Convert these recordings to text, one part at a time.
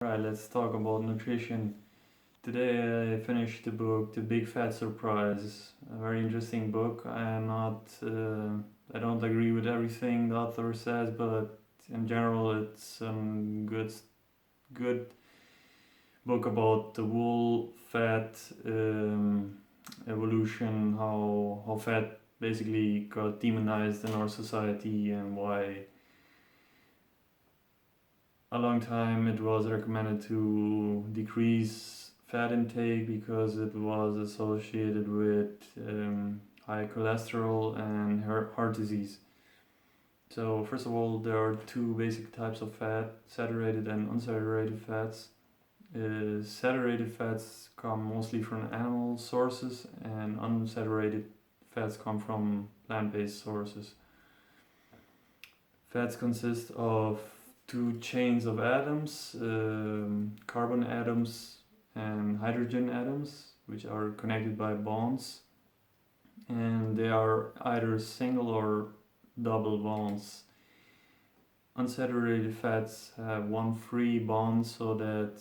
Alright, let's talk about nutrition. Today I finished the book The Big Fat Surprise. A very interesting book. I don't agree with everything the author says, but in general it's a good book about the wool fat evolution, how fat basically got demonized in our society and why a long time it was recommended to decrease fat intake because it was associated with high cholesterol and heart disease. So first of all, there are two basic types of fat: saturated and unsaturated fats. Saturated fats come mostly from animal sources, and unsaturated fats come from plant-based sources. Fats consist of two chains of atoms, carbon atoms and hydrogen atoms, which are connected by bonds, and they are either single or double bonds. Unsaturated fats have one free bond so that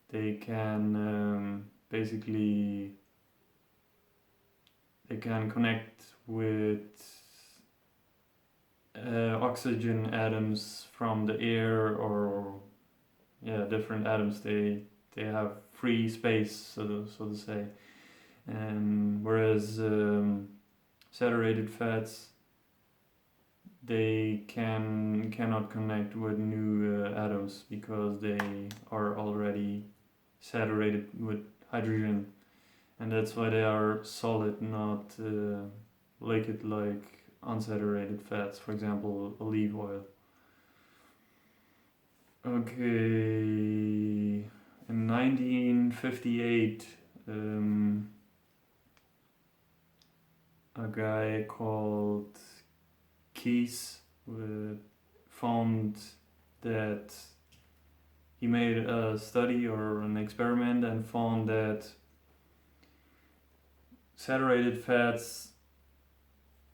they can connect with oxygen atoms from the air, or different atoms. They have free space, so to say. And whereas saturated fats, they cannot connect with new atoms because they are already saturated with hydrogen, and that's why they are solid, not liquid like unsaturated fats, for example, olive oil. Okay, in 1958, a guy called Keyes found that he made a study or an experiment and found that saturated fats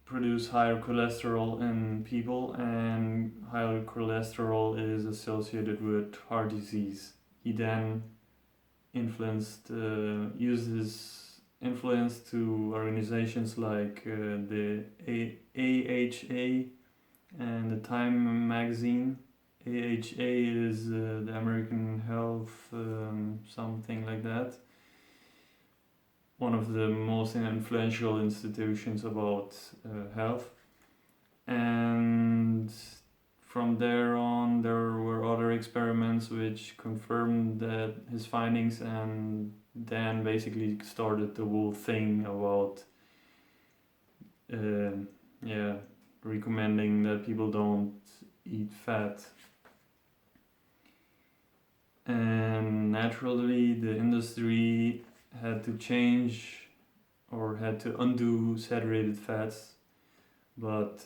produce higher cholesterol in people, and higher cholesterol is associated with heart disease. He then used his influence to organizations like the AHA and the Time magazine. AHA is the American Health something like that, one of the most influential institutions about health. And from there on, there were other experiments which confirmed that his findings, and then basically started the whole thing about recommending that people don't eat fat. And naturally, the industry had to change or had to undo saturated fats, but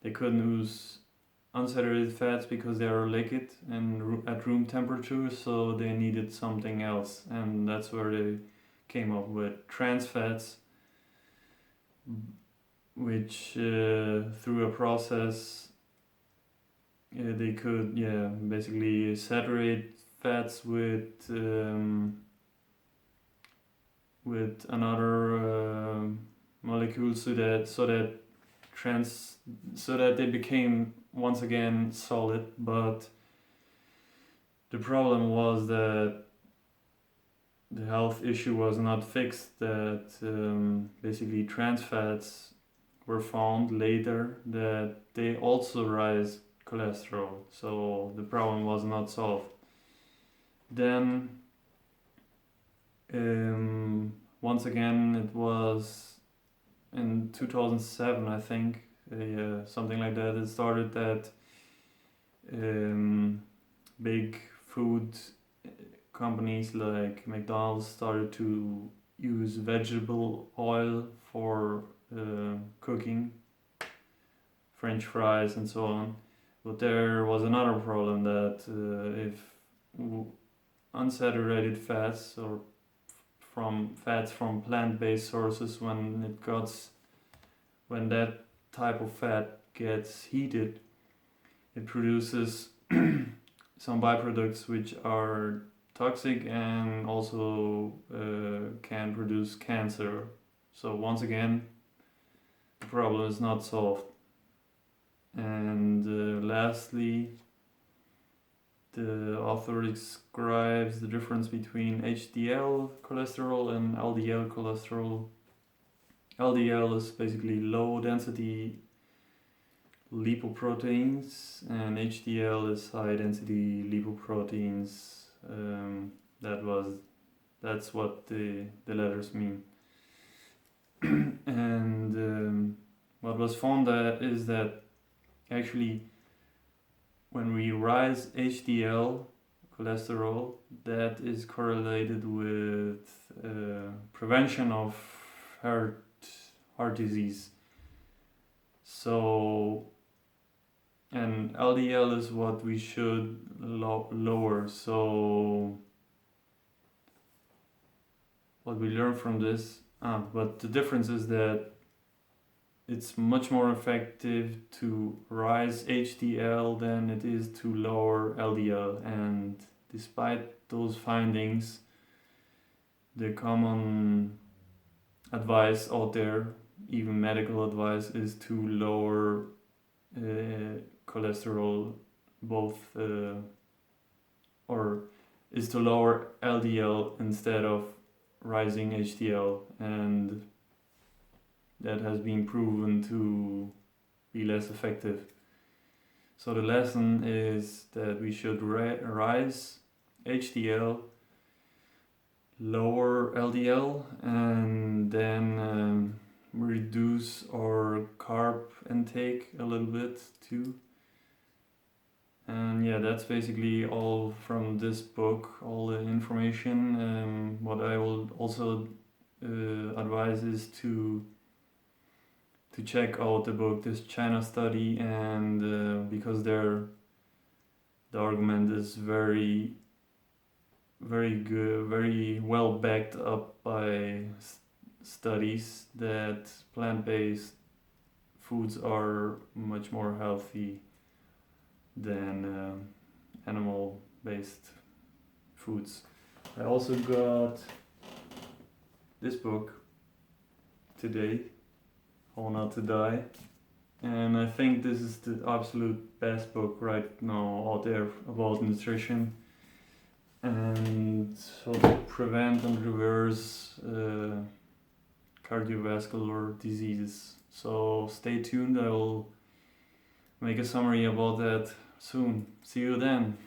they couldn't use unsaturated fats because they are liquid and at room temperature, so they needed something else, and that's where they came up with trans fats, which through a process they could basically saturate fats with another molecule so that they became once again solid. But the problem was that the health issue was not fixed, that basically trans fats were found later that they also rise cholesterol, so the problem was not solved. Then once again, it was in 2007, I think, something like that. It started that big food companies like McDonald's started to use vegetable oil for cooking French fries and so on. But there was another problem, that if unsaturated fats or fats from plant-based sources, when that type of fat gets heated, it produces some byproducts which are toxic and also can produce cancer. So once again, the problem is not solved. And lastly, the author describes the difference between HDL cholesterol and LDL cholesterol. LDL is basically low density lipoproteins, and HDL is high density lipoproteins. That's what the letters mean. And what was found is that actually when we rise HDL cholesterol, that is correlated with prevention of heart disease. So, and LDL is what we should lower. So what we learn from this, but the difference is that it's much more effective to rise HDL than it is to lower LDL. And despite those findings, the common advice out there, even medical advice, is to lower cholesterol, or is to lower LDL instead of rising HDL, and that has been proven to be less effective. So the lesson is that we should rise HDL, lower LDL, and then reduce our carb intake a little bit too. And yeah, that's basically all from this book, all the information. What I will also advise is to check out the book, this China study, and because the argument is very, very good, very well backed up by studies that plant-based foods are much more healthy than animal-based foods. I also got this book today, How Not to Die, and I think this is the absolute best book right now out there about nutrition and how to prevent and reverse cardiovascular diseases. So stay tuned, I will make a summary about that soon. See you then.